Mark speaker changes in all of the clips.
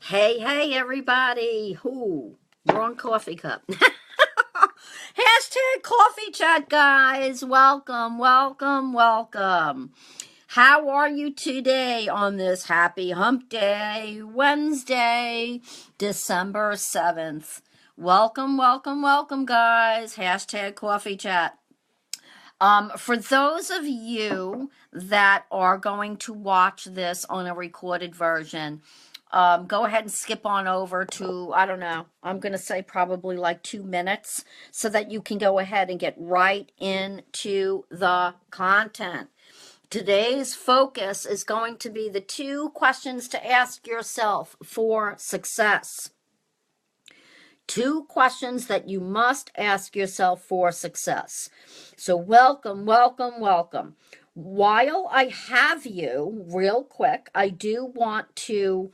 Speaker 1: Hey, hey, everybody. Wrong coffee cup. Hashtag coffee chat, guys. Welcome, welcome, welcome. How are you today on this happy hump day, Wednesday, December 7th? Welcome, welcome, welcome, guys. Hashtag coffee chat. For those of you that are going to watch this on a recorded version, go ahead and skip on over to, I don't know, I'm going to say probably like 2 minutes so that you can go ahead and get right into the content. Today's focus is going to be the 2 questions to ask yourself for success. 2 questions that you must ask yourself for success. So welcome, welcome, welcome. While I have you, real quick, I do want to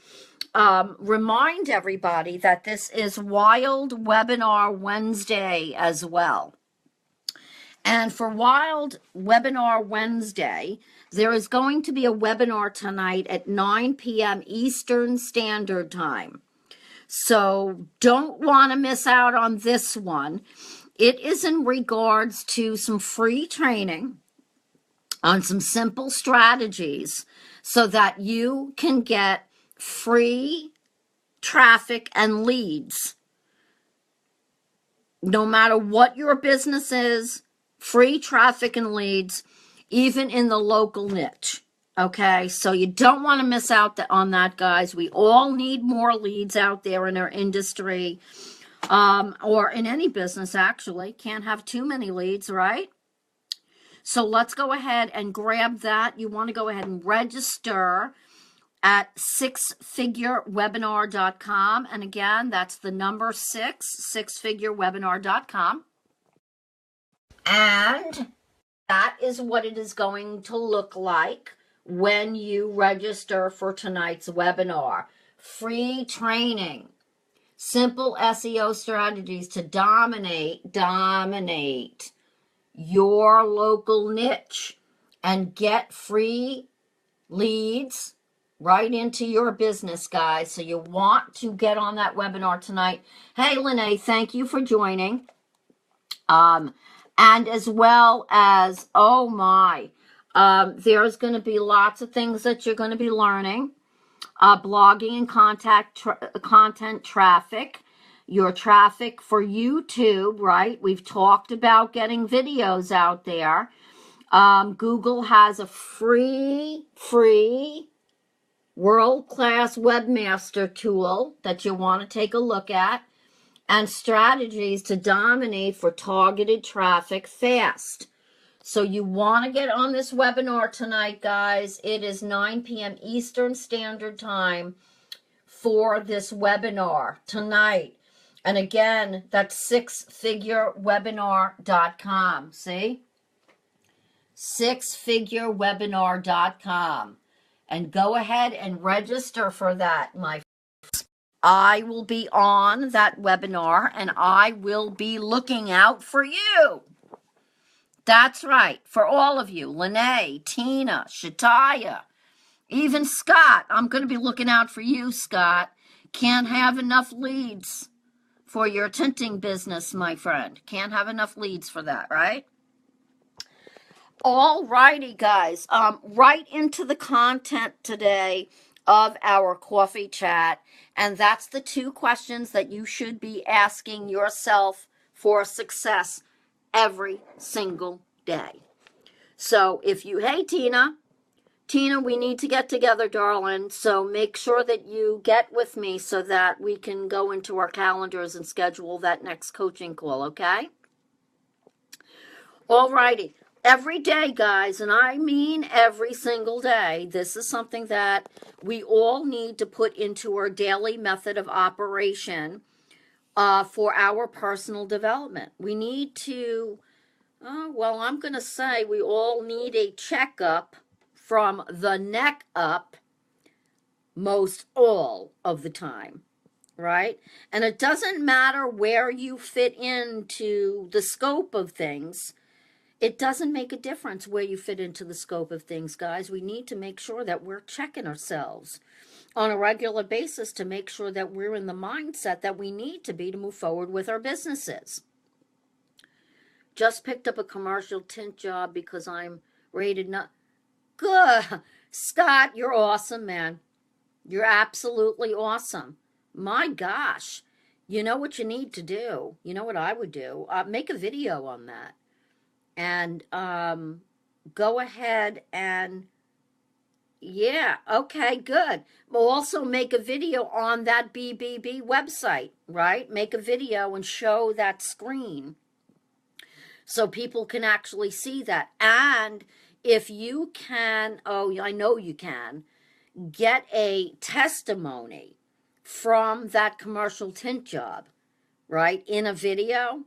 Speaker 1: remind everybody that this is Wild Webinar Wednesday as well. And for Wild Webinar Wednesday, there is going to be a webinar tonight at 9 p.m. Eastern Standard Time. So don't want to miss out on this one. It is in regards to some free training on some simple strategies so that you can get free traffic and leads. No matter what your business is, free traffic and leads, even in the local niche. Okay, so you don't want to miss out on that, guys. We all need more leads out there in our industry, or in any business, actually. Can't have too many leads, right? So let's go ahead and grab that. You want to go ahead and register at sixfigurewebinar.com. And again, that's the number 6, sixfigurewebinar.com. And that is what it is going to look like when you register for tonight's webinar. Free training, simple SEO strategies to dominate your local niche and get free leads right into your business, guys. So you want to get on that webinar tonight. Hey, Lene, thank you for joining. And as well as, oh my, there's going to be lots of things that you're going to be learning. Blogging and content traffic, your traffic for YouTube, right? We've talked about getting videos out there. Google has a free world-class webmaster tool that you want to take a look at, and strategies to dominate for targeted traffic fast. So you want to get on this webinar tonight, guys. It is 9 p.m. Eastern Standard Time for this webinar tonight. And again, that's sixfigurewebinar.com. See? sixfigurewebinar.com. And go ahead and register for that, my friends. I will be on that webinar and I will be looking out for you. That's right, for all of you. Lene, Tina, Shataya, even Scott. I'm going to be looking out for you, Scott. Can't have enough leads for your tinting business, my friend. Can't have enough leads for that, right? All righty, guys. Right into the content today of our coffee chat. And that's the 2 questions that you should be asking yourself for success every single day. So if you, hey, Tina, we need to get together, darling. So make sure that you get with me so that we can go into our calendars and schedule that next coaching call, okay? All righty. Every day, guys, and I mean every single day, this is something that we all need to put into our daily method of operation for our personal development. We need to, I'm going to say we all need a checkup from the neck up most all of the time, right? And it doesn't matter where you fit into the scope of things. It doesn't make a difference where you fit into the scope of things, guys. We need to make sure that we're checking ourselves. on a regular basis to make sure that we're in the mindset that we need to be to move forward with our businesses. Just picked up a commercial tint job because I'm rated not good. Scott, you're awesome, man. You're absolutely awesome. My gosh. You know what you need to do? You know what I would do? Make a video on that. And go ahead and, yeah, okay, good. We'll also make a video on that BBB website, right? Make a video and show that screen so people can actually see that. And if you can, oh, I know you can, get a testimony from that commercial tint job, right, in a video.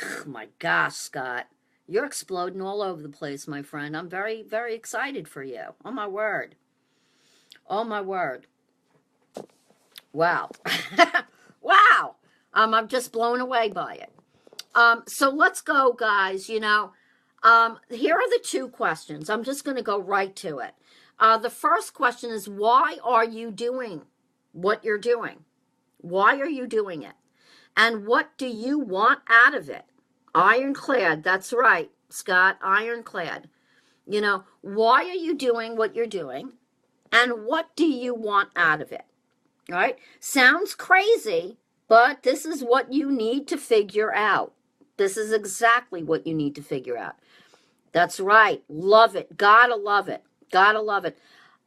Speaker 1: Oh my gosh, Scott, you're exploding all over the place, my friend. I'm very, very excited for you. Oh my word. Oh my word. Wow. Wow. I'm just blown away by it. So let's go, guys. You know, here are the two questions. I'm just going to go right to it. The first question is, why are you doing what you're doing? Why are you doing it? And what do you want out of it? Ironclad, that's right, Scott, ironclad. You know, why are you doing what you're doing? And what do you want out of it? All right? Sounds crazy, but this is what you need to figure out. This is exactly what you need to figure out. That's right. Love it. Gotta love it. Gotta love it.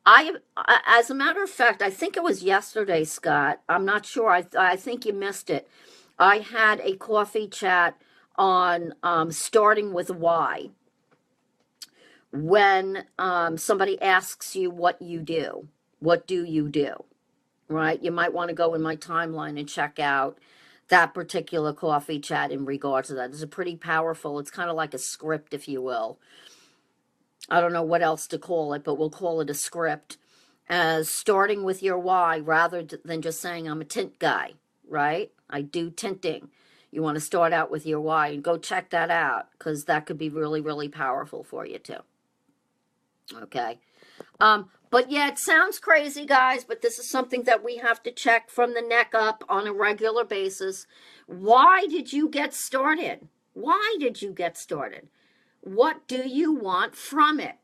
Speaker 1: As a matter of fact, I think it was yesterday, Scott. I'm not sure. I think you missed it. I had a coffee chat on starting with why. When somebody asks you what you do, what do you do? Right? You might want to go in my timeline and check out that particular coffee chat in regards to that. It's a pretty powerful, it's kind of like a script, if you will. I don't know what else to call it, but we'll call it a script. As starting with your why rather than just saying I'm a tint guy, right? I do tinting. You want to start out with your why and go check that out because that could be really, really powerful for you too. Okay. But yeah, it sounds crazy, guys, but this is something that we have to check from the neck up on a regular basis. Why did you get started? Why did you get started? What do you want from it?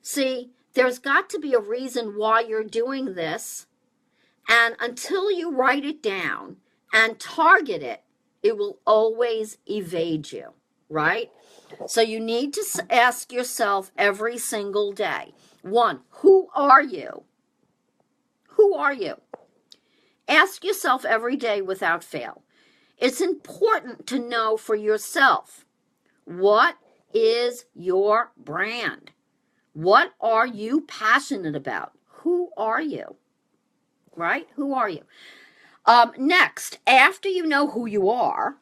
Speaker 1: See, there's got to be a reason why you're doing this. And until you write it down and target it, it will always evade you, right? So you need to ask yourself every single day. One, who are you? Who are you? Ask yourself every day without fail. It's important to know for yourself, what is your brand? What are you passionate about? Who are you? Right? Who are you? Next, after you know who you are,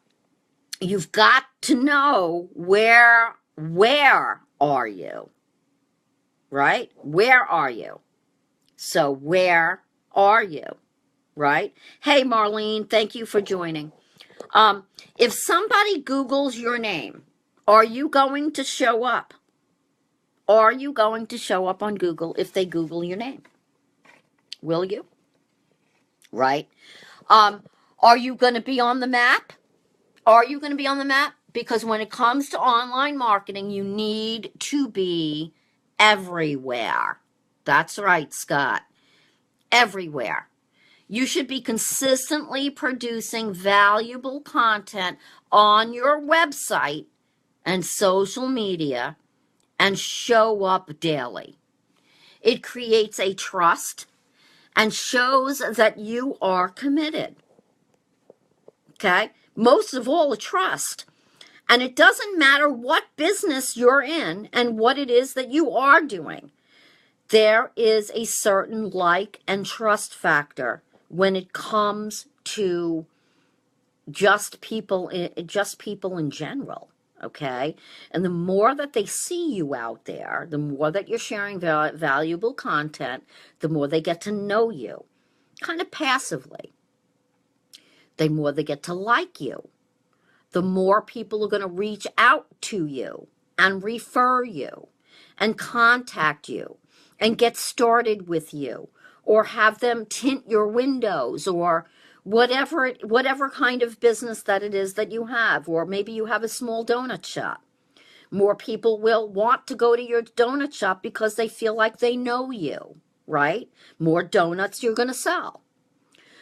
Speaker 1: you've got to know where are you? Right? Where are you? So where are you? Right? Hey, Marlene, thank you for joining. If somebody Googles your name, are you going to show up? Are you going to show up on Google if they Google your name? Will you? Right? Are you going to be on the map? Are you going to be on the map? Because when it comes to online marketing, you need to be everywhere. That's right, Scott. Everywhere. You should be consistently producing valuable content on your website and social media and show up daily. It creates a trust and shows that you are committed. Okay? Most of all, a trust. And it doesn't matter what business you're in and what it is that you are doing. There is a certain like and trust factor when it comes to just people in general, okay? And the more that they see you out there, the more that you're sharing valuable content, the more they get to know you, kind of passively. The more they get to like you, the more people are going to reach out to you and refer you and contact you and get started with you or have them tint your windows, or whatever kind of business that it is that you have. Or maybe you have a small donut shop. More people will want to go to your donut shop because they feel like they know you, right? More donuts you're going to sell.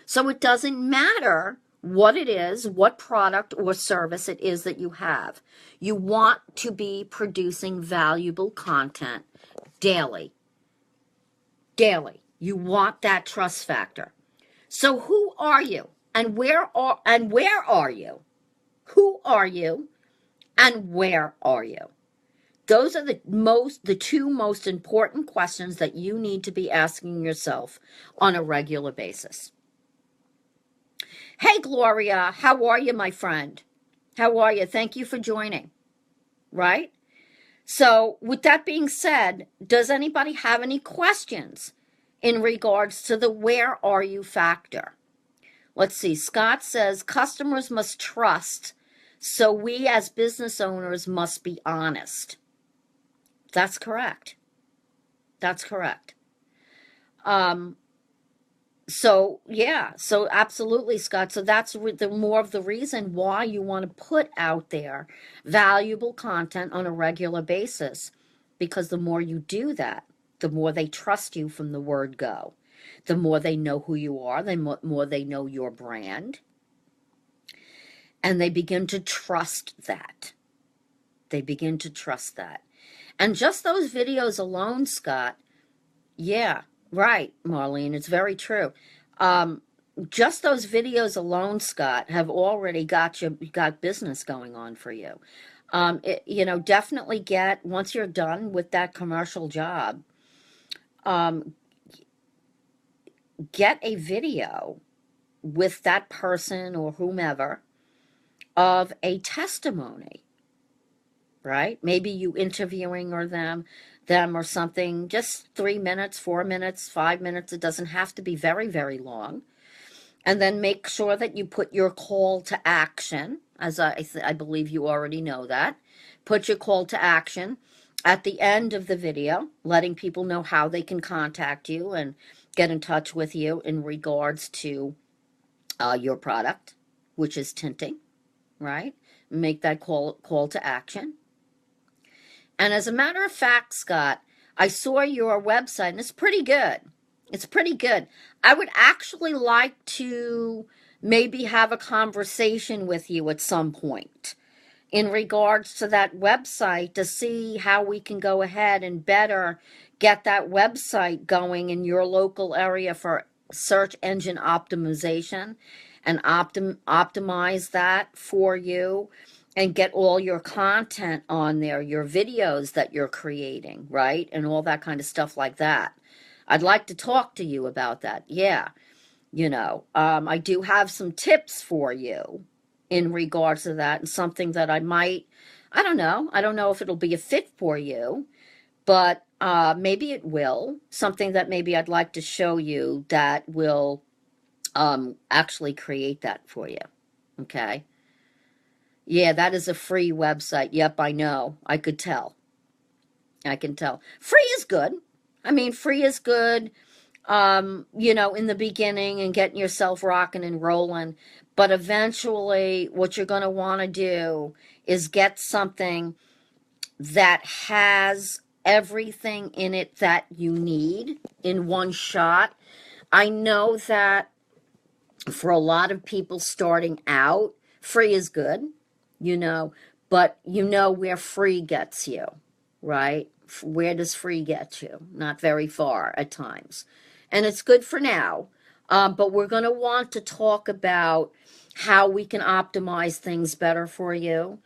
Speaker 1: So it doesn't matter what it is, what product or service it is that you have. You want to be producing valuable content daily. Daily. You want that trust factor. So who are you? And where are you? Who are you? And where are you? Those are the two most important questions that you need to be asking yourself on a regular basis. Hey, Gloria, how are you, my friend? How are you? Thank you for joining, right? So with that being said, does anybody have any questions in regards to the where are you factor? Let's see. Scott says customers must trust, so we as business owners must be honest. That's correct. That's correct. So yeah, so absolutely, Scott. So that's the more of the reason why you want to put out there valuable content on a regular basis, because the more you do that, the more they trust you from the word go. The more they know who you are, the more they know your brand, and they begin to trust that. They begin to trust that. And just those videos alone, Scott, yeah, right, Marlene, it's very true. Just those videos alone, Scott, have already got business going on for you. Definitely once you're done with that commercial job, get a video with that person or whomever of a testimony, right? Maybe you interviewing or them or something, just 3 minutes, 4 minutes, 5 minutes. It doesn't have to be very, very long. And then make sure that you put your call to action, as I believe you already know that. Put your call to action at the end of the video, letting people know how they can contact you and get in touch with you in regards to your product, which is tinting, right? Make that call to action. And as a matter of fact, Scott, I saw your website, and it's pretty good. It's pretty good. I would actually like to maybe have a conversation with you at some point in regards to that website to see how we can go ahead and better get that website going in your local area for search engine optimization and optimize that for you and get all your content on there, your videos that you're creating, right? And all that kind of stuff like that. I'd like to talk to you about that. Yeah. I do have some tips for you in regards to that, and something that I don't know if it'll be a fit for you, but maybe it will. Something that maybe I'd like to show you that will actually create that for you. Okay. Yeah, that is a free website. Yep, I know. I could tell. I can tell. Free is good. I mean, free is good, in the beginning and getting yourself rocking and rolling. But eventually, what you're going to want to do is get something that has everything in it that you need in one shot. I know that for a lot of people starting out, free is good, but where free gets you, right? Where does free get you? Not very far at times. And it's good for now, but we're going to want to talk about how we can optimize things better for you.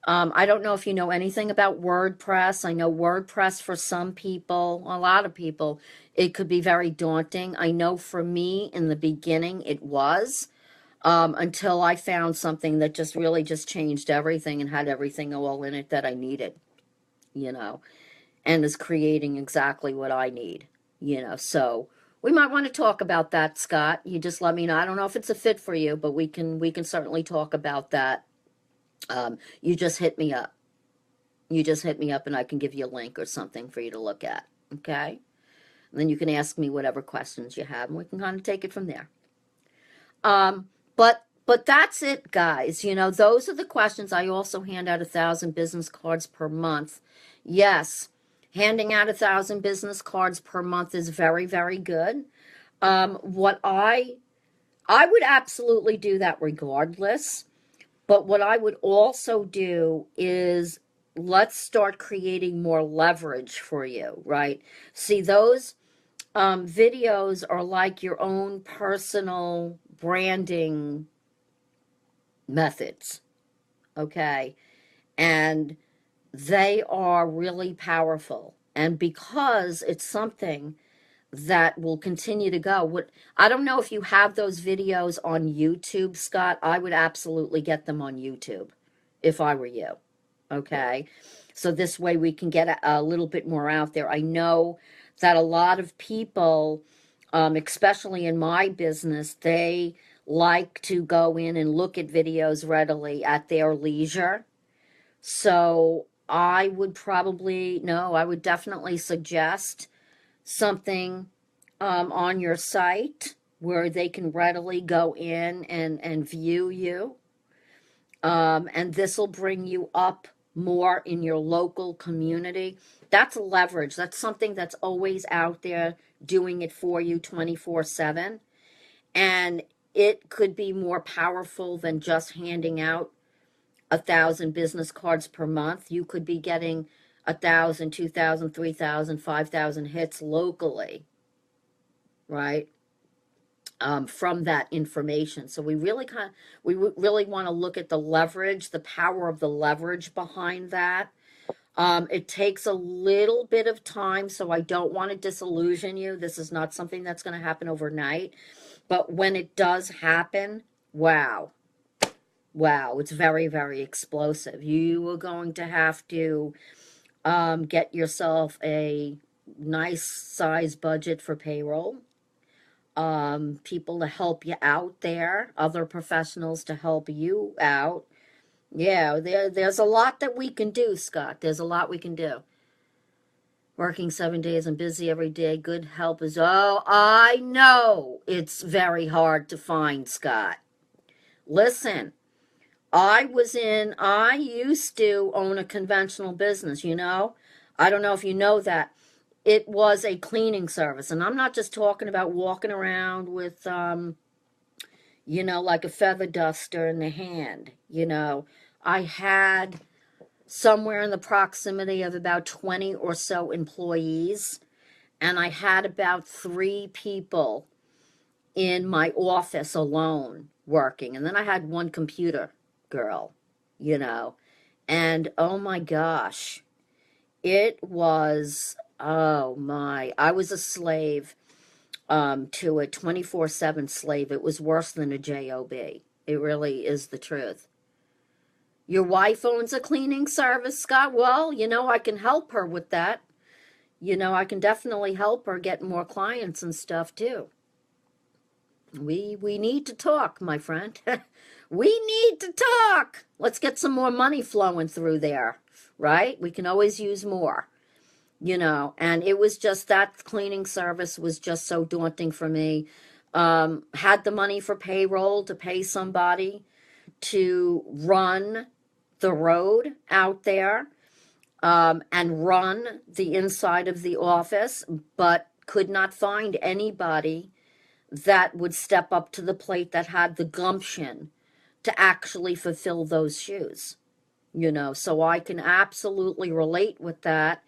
Speaker 1: I don't know if you know anything about WordPress. I know WordPress for some people, a lot of people, it could be very daunting. I know for me in the beginning it was, until I found something that just really just changed everything and had everything all in it that I needed, and is creating exactly what I need, so we might want to talk about that, Scott. You just let me know. I don't know if it's a fit for you, but we can certainly talk about that. You just hit me up. You just hit me up and I can give you a link or something for you to look at. Okay. And then you can ask me whatever questions you have, and we can kind of take it from there. But that's it, guys. You know, those are the questions. I also hand out 1,000 business cards per month. Yes, handing out 1,000 business cards per month is very, very good. What I would absolutely do that regardless. But what I would also do is let's start creating more leverage for you, right? See, those videos are like your own personal branding methods, okay? And they are really powerful. And because it's something that will continue to go. I don't know if you have those videos on YouTube, Scott. I would absolutely get them on YouTube if I were you. Okay. So this way we can get a little bit more out there. I know that a lot of people, especially in my business, they like to go in and look at videos readily at their leisure. So I would definitely suggest something on your site where they can readily go in and view you. And this will bring you up more in your local community. That's leverage. That's something that's always out there doing it for you 24/7. And it could be more powerful than just handing out 1,000 business cards per month. You could be getting 1,000, 2,000, 3,000, 5,000 hits locally, right? From that information. So we really want to look at the leverage, the power of the leverage behind that. It takes a little bit of time, so I don't want to disillusion you. This is not something that's going to happen overnight. But when it does happen, wow, it's very, very explosive. You are going to have to get yourself a nice size budget for payroll. People to help you out there, other professionals to help you out. Yeah, there's a lot that we can do, Scott. There's a lot we can do. Working 7 days and busy every day, good help is, oh, I know it's very hard to find, Scott. Listen, I used to own a conventional business, you know? I don't know if you know that. It was a cleaning service. And I'm not just talking about walking around with, you know, like a feather duster in the hand. You know, I had somewhere in the proximity of about 20 or so employees. And I had about 3 people in my office alone working. And then I had 1 computer girl, you know. And oh my gosh, it was... Oh my, I was a slave to a 24/7 slave. It was worse than a job. It really is the truth. Your wife owns a cleaning service, Scott? Well, you know, I can help her with that. You know, I can definitely help her get more clients and stuff too. We need to talk, my friend. We need to talk. Let's get some more money flowing through there, right? We can always use more. You know, and it was just that cleaning service was just so daunting for me. Had the money for payroll to pay somebody to run the road out there and run the inside of the office, but could not find anybody that would step up to the plate that had the gumption to actually fulfill those shoes. You know, so I can absolutely relate with that.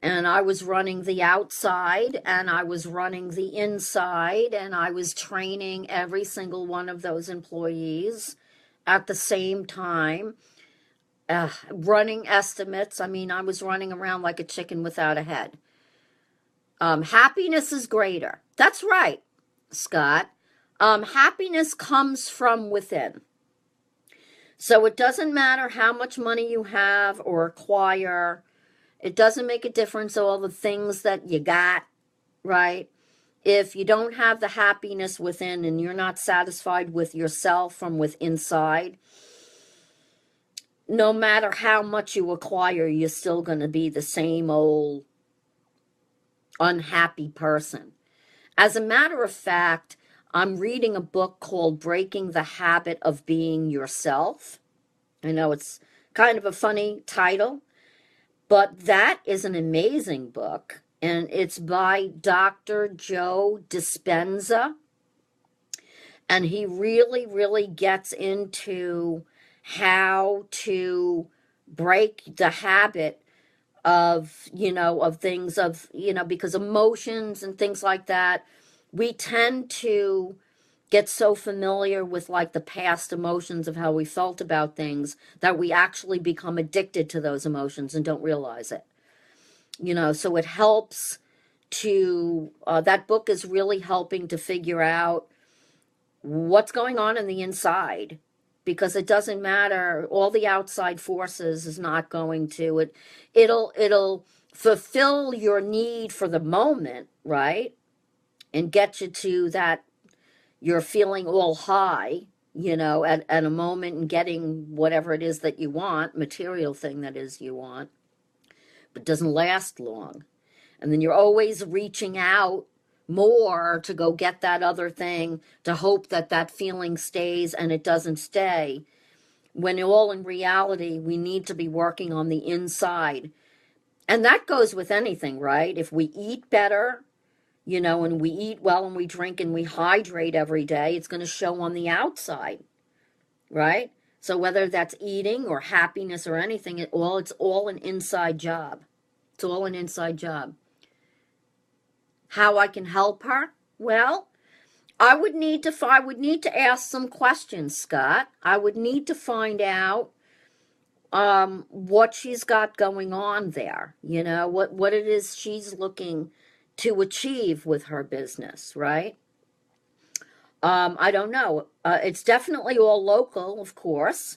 Speaker 1: And I was running the outside and I was running the inside and I was training every single one of those employees at the same time, running estimates. I mean, I was running around like a chicken without a head. Happiness is greater. That's right, Scott. Happiness comes from within. So it doesn't matter how much money you have or acquire. It doesn't make a difference all the things that you got, right? If you don't have the happiness within and you're not satisfied with yourself from within inside, no matter how much you acquire, you're still going to be the same old unhappy person. As a matter of fact, I'm reading a book called Breaking the Habit of Being Yourself. I know it's kind of a funny title, but that is an amazing book, and it's by Dr. Joe Dispenza, and he really, really gets into how to break the habit of, of things, of, because emotions and things like that, we tend to get so familiar with like the past emotions of how we felt about things that we actually become addicted to those emotions and don't realize it. So it helps to, that book is really helping to figure out what's going on in the inside, because it doesn't matter, all the outside forces is not going to, it'll fulfill your need for the moment, right? And get you to that, you're feeling all high, at a moment, and getting whatever it is that you want, material thing that is you want, but doesn't last long. And then you're always reaching out more to go get that other thing, to hope that that feeling stays, and it doesn't stay. When all in reality, we need to be working on the inside. And that goes with anything, right? If we eat better, and we eat well and we drink and we hydrate every day, it's going to show on the outside, right? So whether that's eating or happiness or anything, it's all an inside job. It's all an inside job. How I can help her? Well, I would need to ask some questions, Scott. I would need to find out what she's got going on there. What it is she's looking to achieve with her business, right? I don't know. It's definitely all local, of course.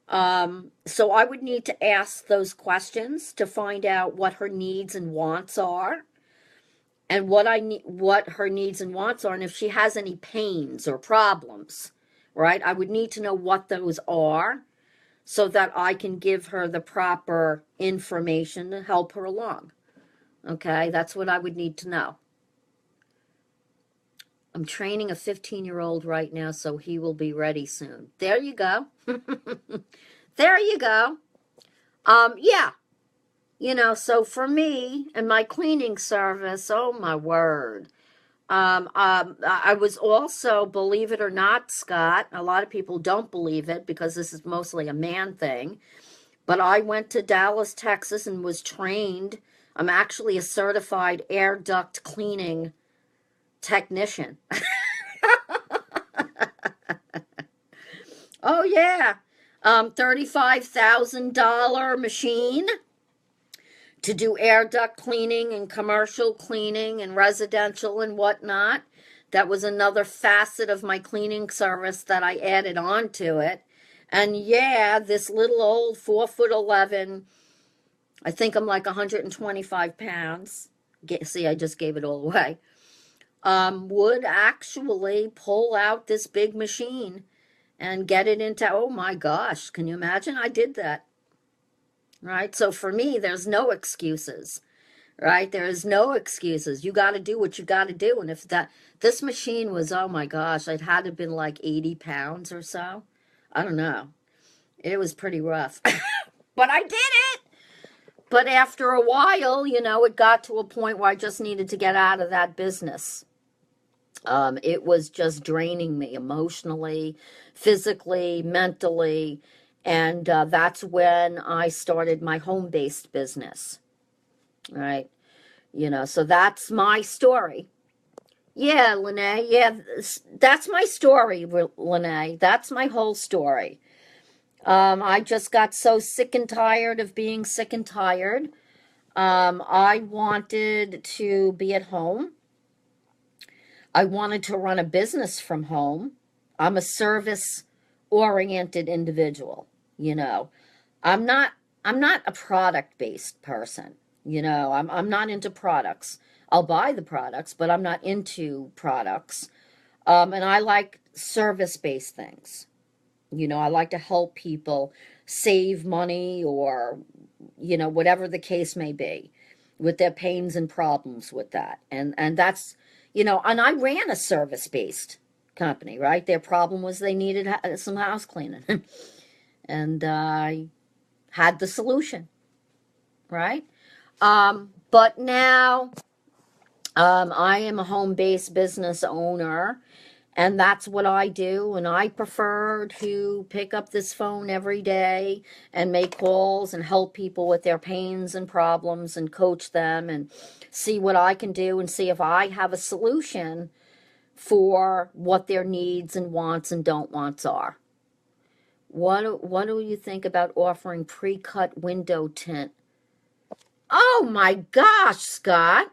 Speaker 1: So I would need to ask those questions to find out what her needs and wants are, and what her needs and wants are, and if she has any pains or problems, right? I would need to know what those are so that I can give her the proper information to help her along. Okay, that's what I would need to know. I'm training a 15-year-old right now, so he will be ready soon. There you go. There you go. Yeah. So for me and my cleaning service, oh my word. I was also, believe it or not, Scott, a lot of people don't believe it because this is mostly a man thing, but I went to Dallas, Texas and was trained. I'm actually a certified air duct cleaning technician. Oh, yeah. $35,000 machine to do air duct cleaning and commercial cleaning and residential and whatnot. That was another facet of my cleaning service that I added on to it. And yeah, this little old 4'11", I think I'm like 125 pounds. See, I just gave it all away. Would actually pull out this big machine and get it into, oh my gosh, can you imagine? I did that. Right? So for me, there's no excuses, right? There is no excuses. You got to do what you got to do. And if this machine was, oh my gosh, it had to have been like 80 pounds or so. I don't know. It was pretty rough, but I did it. But after a while, it got to a point where I just needed to get out of that business. It was just draining me emotionally, physically, mentally. And that's when I started my home-based business, right? So that's my story. Yeah, Lene, yeah, that's my story, Lene. That's my whole story. I just got so sick and tired of being sick and tired. I wanted to be at home. I wanted to run a business from home. I'm a service-oriented individual. I'm not a product-based person. I'm not into products. I'll buy the products, but I'm not into products. And I like service-based things. I like to help people save money or, whatever the case may be. with their pains and problems with that. And that's, you know, and I ran a service-based company, right? Their problem was they needed some house cleaning. And I had the solution, right? But now I am a home-based business owner, and that's what I do. And I prefer to pick up this phone every day and make calls and help people with their pains and problems and coach them and see what I can do and see if I have a solution for what their needs and wants and don't wants are. What do you think about offering pre-cut window tint? Oh my gosh, Scott.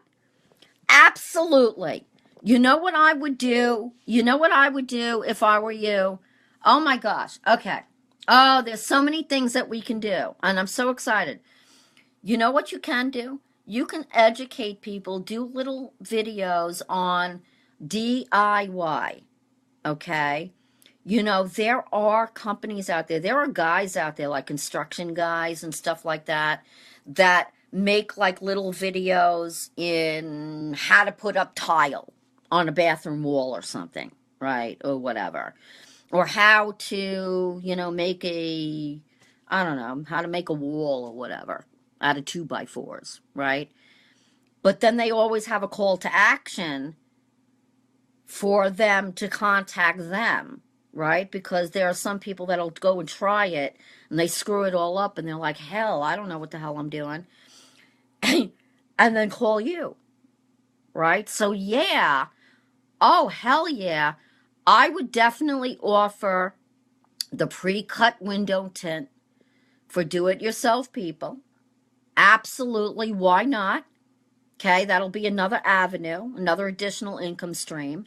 Speaker 1: Absolutely. You know what I would do? You know what I would do if I were you? Oh my gosh. Okay. Oh, there's so many things that we can do, and I'm so excited. You know what you can do? You can educate people, do little videos on DIY, okay? You know, there are companies out there, there are guys out there like construction guys and stuff like that, that make like little videos in how to put up tile on a bathroom wall or something, right? Or whatever. Or how to, you know, make a, I don't know, how to make a wall or whatever out of 2x4s, right? But then they always have a call to action for them to contact them, right? Because there are some people that'll go and try it and they screw it all up and they're like, hell, I don't know what the hell I'm doing. And then call you, right? So yeah, oh hell yeah, I would definitely offer the pre-cut window tint for do-it-yourself people. Absolutely, why not? Okay, that'll be another avenue, another additional income stream.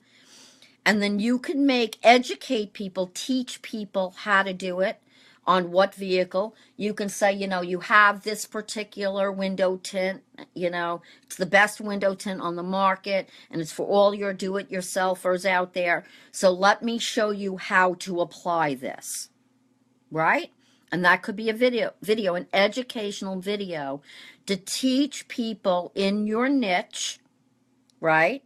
Speaker 1: And then you can educate people, teach people how to do it on what vehicle. You can say, you know, you have this particular window tint, you know, it's the best window tint on the market, and it's for all your do-it-yourselfers out there. So let me show you how to apply this, right? And that could be a video, an educational video to teach people in your niche, right,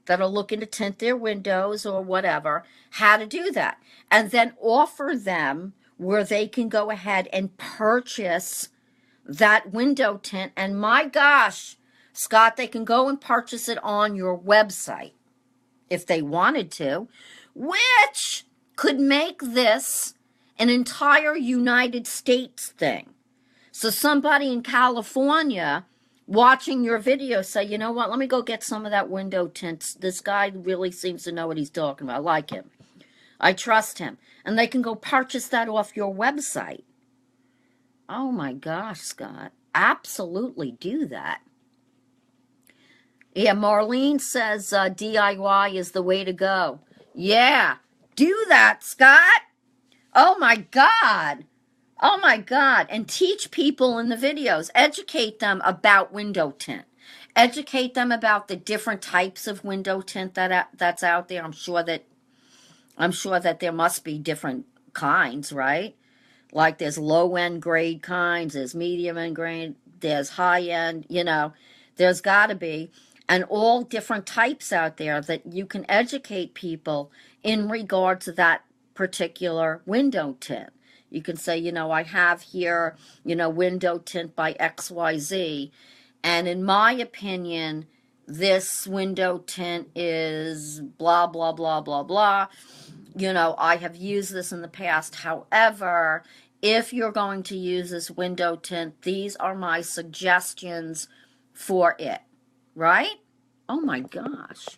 Speaker 1: that are looking to tint their windows or whatever, how to do that. And then offer them where they can go ahead and purchase that window tint. And my gosh, Scott, they can go and purchase it on your website if they wanted to, which could make this an entire United States thing. So somebody in California watching your video say, you know what, let me go get some of that window tint. This guy really seems to know what he's talking about. I like him. I trust him. And they can go purchase that off your website. Oh my gosh, Scott. Absolutely do that. Yeah, Marlene says DIY is the way to go. Yeah, do that, Scott. Oh my God. Oh my God. And teach people in the videos. Educate them about window tint. Educate them about the different types of window tint that's out there. I'm sure that there must be different kinds, right? Like there's low-end grade kinds, there's medium-end grade, there's high-end, you know, there's got to be. And all different types out there that you can educate people in regards to that particular window tint. You can say, you know, I have here, you know, window tint by XYZ. And in my opinion, this window tint is blah, blah, blah, blah, blah. You know, I have used this in the past. However, if you're going to use this window tint, these are my suggestions for it. Right? Oh my gosh.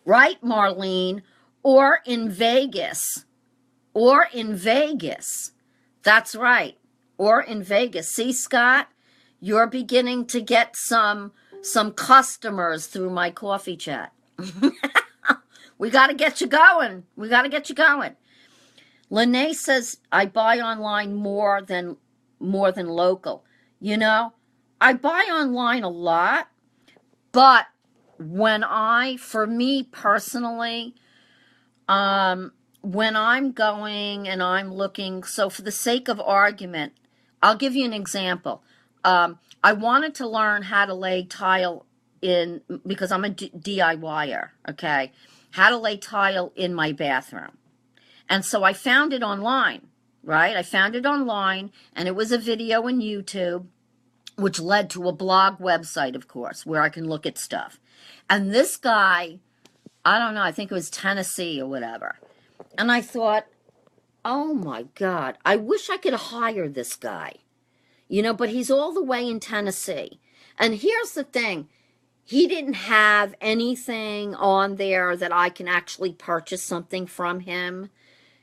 Speaker 1: Right, Marlene? Or in Vegas. Or in Vegas. That's right. Or in Vegas. See, Scott? You're beginning to get some customers through my coffee chat. We got to get you going. We got to get you going. Lene says, I buy online more than local. You know, I buy online a lot, but for me personally, when I'm going and I'm looking, so for the sake of argument, I'll give you an example. I wanted to learn how to lay tile in, because I'm a DIYer, okay? How to lay tile in my bathroom. And so I found it online, right? I found it online, and it was a video in YouTube, which led to a blog website, of course, where I can look at stuff. And this guy, I don't know, I think it was Tennessee or whatever. And I thought, oh my God, I wish I could hire this guy. You know, but he's all the way in Tennessee. And here's the thing. He didn't have anything on there that I can actually purchase something from him.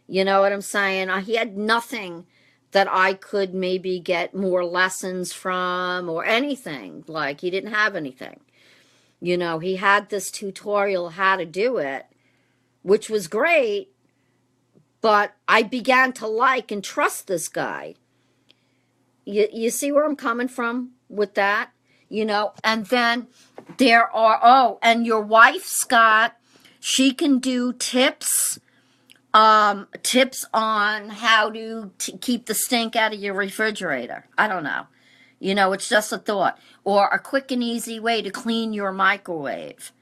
Speaker 1: You know what I'm saying? He had nothing that I could maybe get more lessons from or anything. Like, he didn't have anything. You know, he had this tutorial how to do it, which was great, but I began to like and trust this guy. You see where I'm coming from with that? You know, and then there are, oh, and your wife, Scott, she can do tips on how to keep the stink out of your refrigerator. I don't know. You know, it's just a thought. Or a quick and easy way to clean your microwave.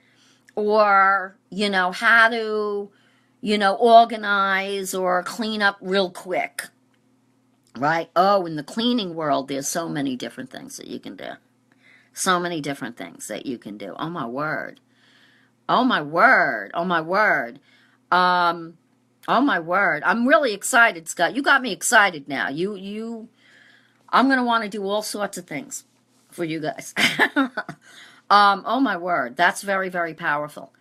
Speaker 1: Or, you know, how to, you know, organize or clean up real quick. Right? Oh, in the cleaning world, there's so many different things that you can do. So many different things that you can do. Oh, my word. Oh, my word. Oh, my word. Oh, my word. I'm really excited, Scott. You got me excited now. I'm going to want to do all sorts of things for you guys. Oh, my word. That's very, very powerful.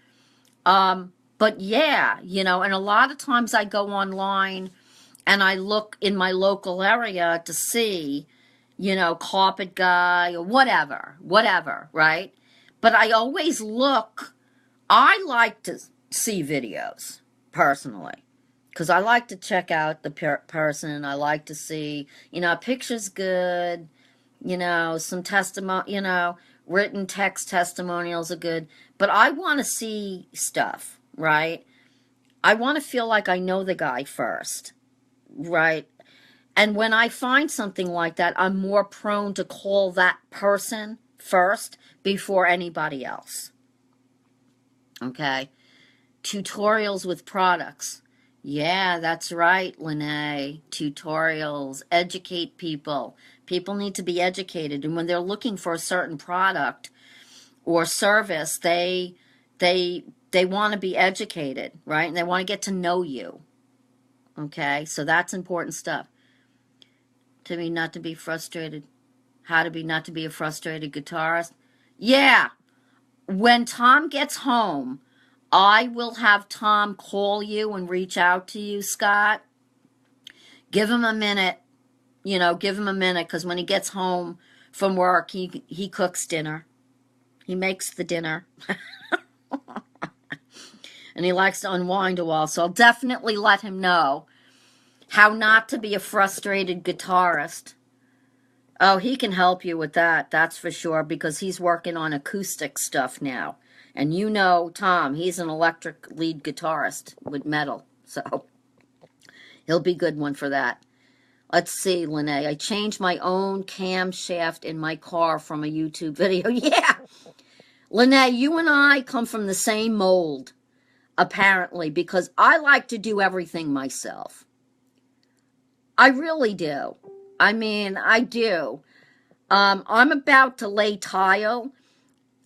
Speaker 1: But yeah, you know, and a lot of times I go online and I look in my local area to see, you know, carpet guy or whatever, right? But I always look, I like to see videos, personally, because I like to check out the person. I like to see, you know, a picture's good, you know, some testimony, you know, written text testimonials are good. But I want to see stuff, right? I want to feel like I know the guy first. Right. And when I find something like that, I'm more prone to call that person first before anybody else. Okay. Tutorials with products. Yeah, that's right, Lene. Tutorials. Educate people. People need to be educated. And when they're looking for a certain product or service, they want to be educated, right? And they want to get to know you. Okay, so that's important stuff. To me, not to be frustrated. How to be not to be a frustrated guitarist. Yeah, when Tom gets home, I will have Tom call you and reach out to you, Scott. Give him a minute. You know, give him a minute, because when he gets home from work, he cooks dinner. He makes the dinner. And he likes to unwind a while, so I'll definitely let him know how not to be a frustrated guitarist. Oh, he can help you with that, that's for sure, because he's working on acoustic stuff now. And you know, Tom, he's an electric lead guitarist with metal, so he'll be a good one for that. Let's see, Lene. I changed my own camshaft in my car from a YouTube video. Yeah! Lene, you and I come from the same mold, apparently, because I like to do everything myself. I really do. I mean, I do. I'm about to lay tile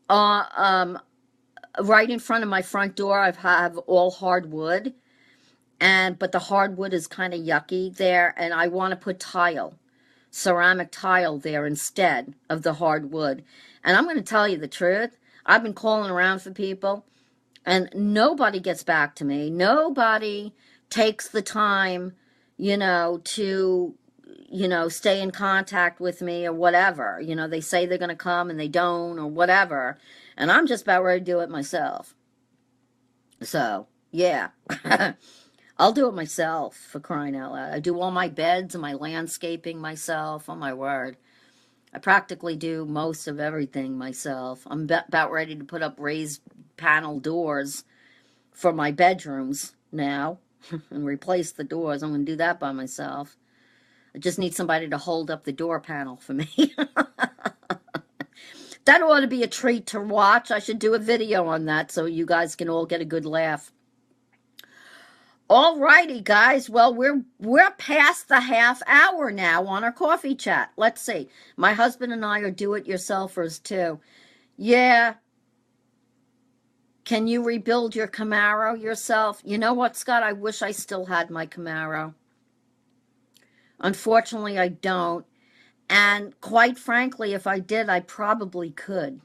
Speaker 1: right in front of my front door. I have all hardwood, but the hardwood is kind of yucky there, and I want to put tile, ceramic tile there instead of the hardwood. And I'm going to tell you the truth. I've been calling around for people, and nobody gets back to me. Nobody takes the time, you know, to, you know, stay in contact with me or whatever. You know, they say they're going to come and they don't or whatever. And I'm just about ready to do it myself. So, yeah. I'll do it myself, for crying out loud. I do all my beds and my landscaping myself. Oh, my word. I practically do most of everything myself. I'm about ready to put up raised panel doors for my bedrooms now and replace the doors. I'm going to do that by myself. I just need somebody to hold up the door panel for me. That ought to be a treat to watch. I should do a video on that so you guys can all get a good laugh. All righty, guys. Well, we're past the half hour now on our coffee chat. Let's see. My husband and I are do-it-yourselfers too. Yeah. Can you rebuild your Camaro yourself? You know what, Scott? I wish I still had my Camaro. Unfortunately, I don't. And quite frankly, if I did, I probably could,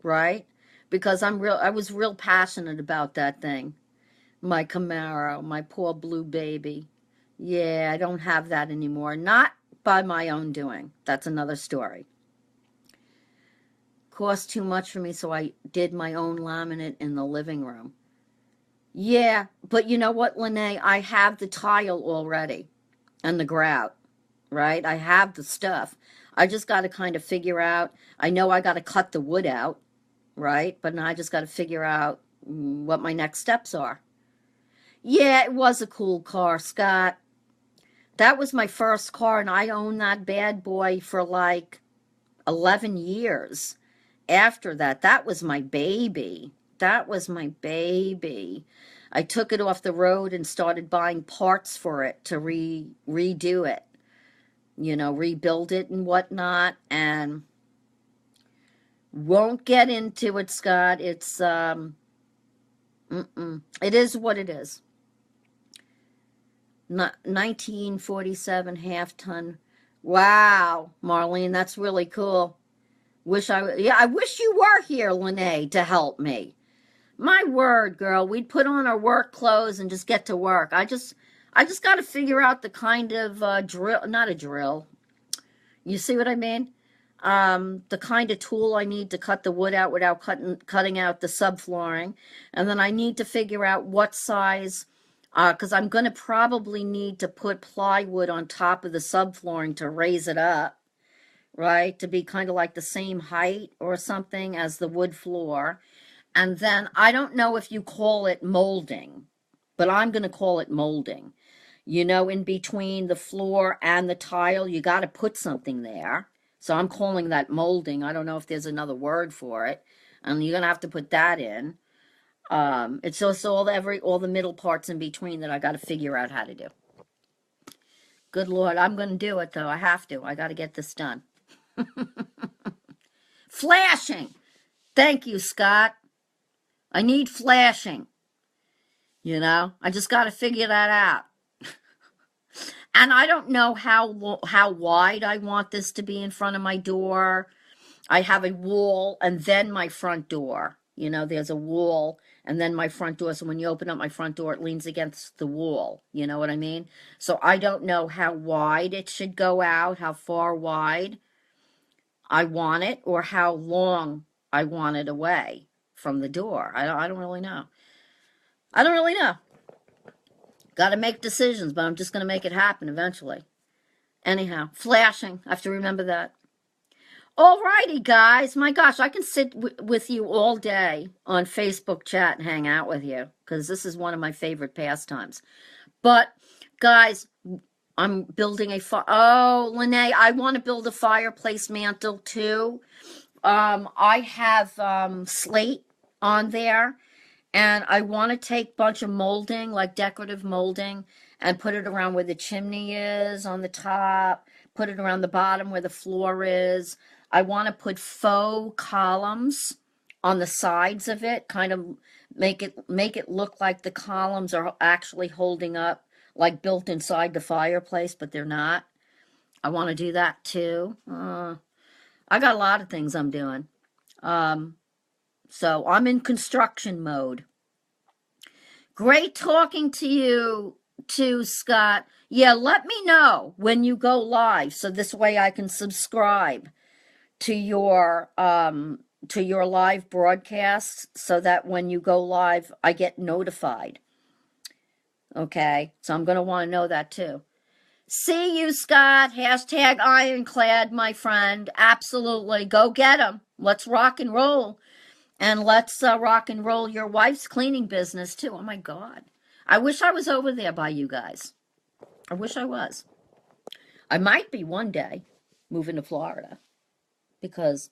Speaker 1: right? Because I was real passionate about that thing. My Camaro, my poor blue baby. Yeah, I don't have that anymore. Not by my own doing. That's another story. Cost too much for me, so I did my own laminate in the living room. Yeah, but you know what, Lene? I have the tile already and the grout, right? I have the stuff. I just got to kind of figure out. I know I got to cut the wood out, right? But now I just got to figure out what my next steps are. Yeah, it was a cool car, Scott. That was my first car, and I owned that bad boy for like 11 years. After that, that was my baby. That was my baby. I took it off the road and started buying parts for it to redo it. You know, rebuild it and whatnot. And won't get into it, Scott. It's, it is what it is. 1947 half-ton. Wow, Marlene, that's really cool. I wish you were here, Lene, to help me. My word, girl, we'd put on our work clothes and just get to work. I just got to figure out the kind of drill, not a drill. You see what I mean? The kind of tool I need to cut the wood out without cutting out the subflooring. And then I need to figure out what size, because I'm going to probably need to put plywood on top of the subflooring to raise it up, right? To be kind of like the same height or something as the wood floor. And then I don't know if you call it molding, but I'm going to call it molding. You know, in between the floor and the tile, you got to put something there. So I'm calling that molding. I don't know if there's another word for it. And you're going to have to put that in. It's just all the middle parts in between that I got to figure out how to do. Good Lord, I'm going to do it, though. I have to. I got to get this done. Flashing. Thank you, Scott. I need flashing. You know, I just got to figure that out. And I don't know how wide I want this to be in front of my door. I have a wall and then my front door. You know, there's a wall and then my front door. So when you open up my front door, it leans against the wall. You know what I mean? So I don't know how wide it should go out, how far wide I want it, or how long I want it away from the door. I don't really know. I don't really know. Got to make decisions, but I'm just going to make it happen eventually. Anyhow, flashing. I have to remember that. Alrighty, guys. My gosh, I can sit with you all day on Facebook chat and hang out with you because this is one of my favorite pastimes. But, guys, I'm building oh, Lene, I want to build a fireplace mantle too. I have slate on there. And I want to take a bunch of molding, like decorative molding, and put it around where the chimney is on the top, put it around the bottom where the floor is. I want to put faux columns on the sides of it, kind of make it look like the columns are actually holding up, like built inside the fireplace, but they're not. I want to do that too. I got a lot of things I'm doing. So I'm in construction mode. Great talking to you too, Scott. Yeah, let me know when you go live so this way I can subscribe to your live broadcasts so that when you go live I get notified. Okay, so I'm going to want to know that too. See you, Scott. Hashtag ironclad, my friend. Absolutely. Go get them. Let's rock and roll. And let's rock and roll your wife's cleaning business, too. Oh, my God. I wish I was over there by you guys. I wish I was. I might be one day moving to Florida because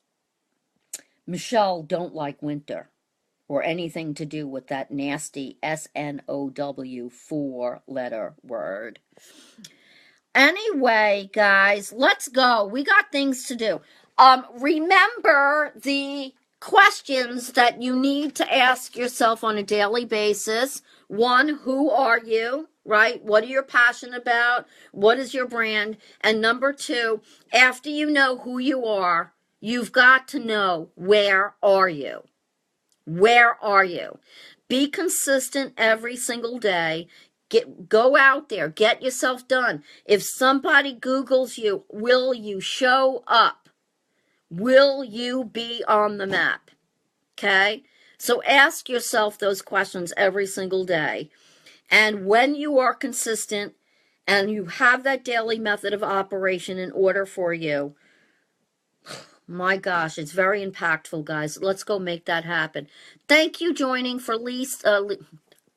Speaker 1: Michelle don't like winter or anything to do with that nasty SNOW 4-letter word. Anyway, guys, let's go. We got things to do. Remember the questions that you need to ask yourself on a daily basis. One, who are you? Right? What are you passionate about? What is your brand? And number two, after you know who you are, you've got to know, where are you? Where are you? Be consistent every single day. Go out there, get yourself done. If somebody Googles you, will you show up? Will you be on the map? Okay? So ask yourself those questions every single day. And when you are consistent and you have that daily method of operation in order for you, my gosh, it's very impactful, guys. Let's go make that happen. Thank you joining for Lisa.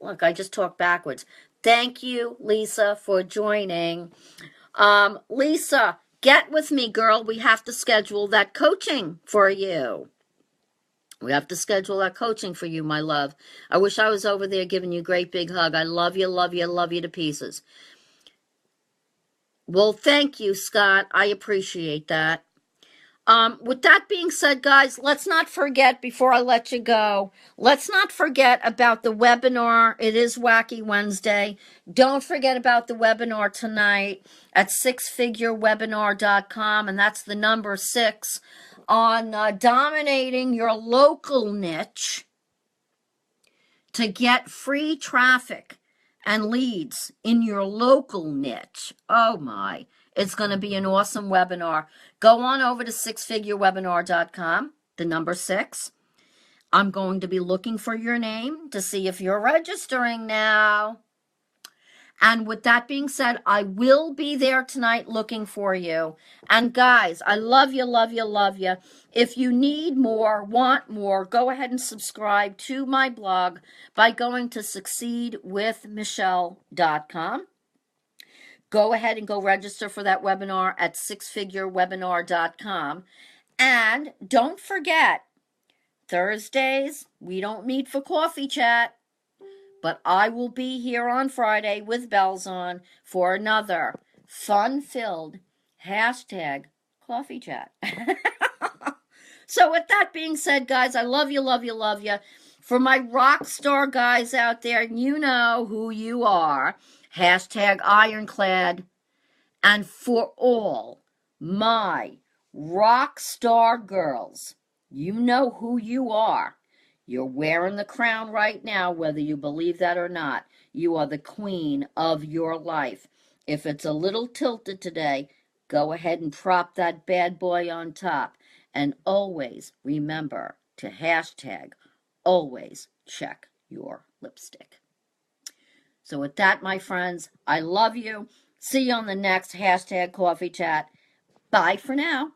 Speaker 1: Look, I just talked backwards. Thank you, Lisa, for joining. Lisa, get with me, girl. We have to schedule that coaching for you. We have to schedule that coaching for you, my love. I wish I was over there giving you a great big hug. I love you, love you, love you to pieces. Well, thank you, Scott. I appreciate that. With that being said, guys, let's not forget, before I let you go, let's not forget about the webinar. It is Wacky Wednesday. Don't forget about the webinar tonight at sixfigurewebinar.com, and that's the number 6, on dominating your local niche to get free traffic and leads in your local niche. Oh my, it's going to be an awesome webinar. Go on over to sixfigurewebinar.com, the number 6. I'm going to be looking for your name to see if you're registering now. And with that being said, I will be there tonight looking for you. And guys, I love you, love you, love you. If you need more, want more, go ahead and subscribe to my blog by going to succeedwithmichelle.com. Go ahead and go register for that webinar at sixfigurewebinar.com. And don't forget, Thursdays, we don't meet for coffee chat. But I will be here on Friday with bells on for another fun-filled #coffee chat. So with that being said, guys, I love you, love you, love you. For my rock star guys out there, you know who you are. #ironclad. And for all my rock star girls, you know who you are. You're wearing the crown right now, whether you believe that or not. You are the queen of your life. If it's a little tilted today, go ahead and prop that bad boy on top. And always remember to #always check your lipstick. So with that, my friends, I love you. See you on the next #coffee chat. Bye for now.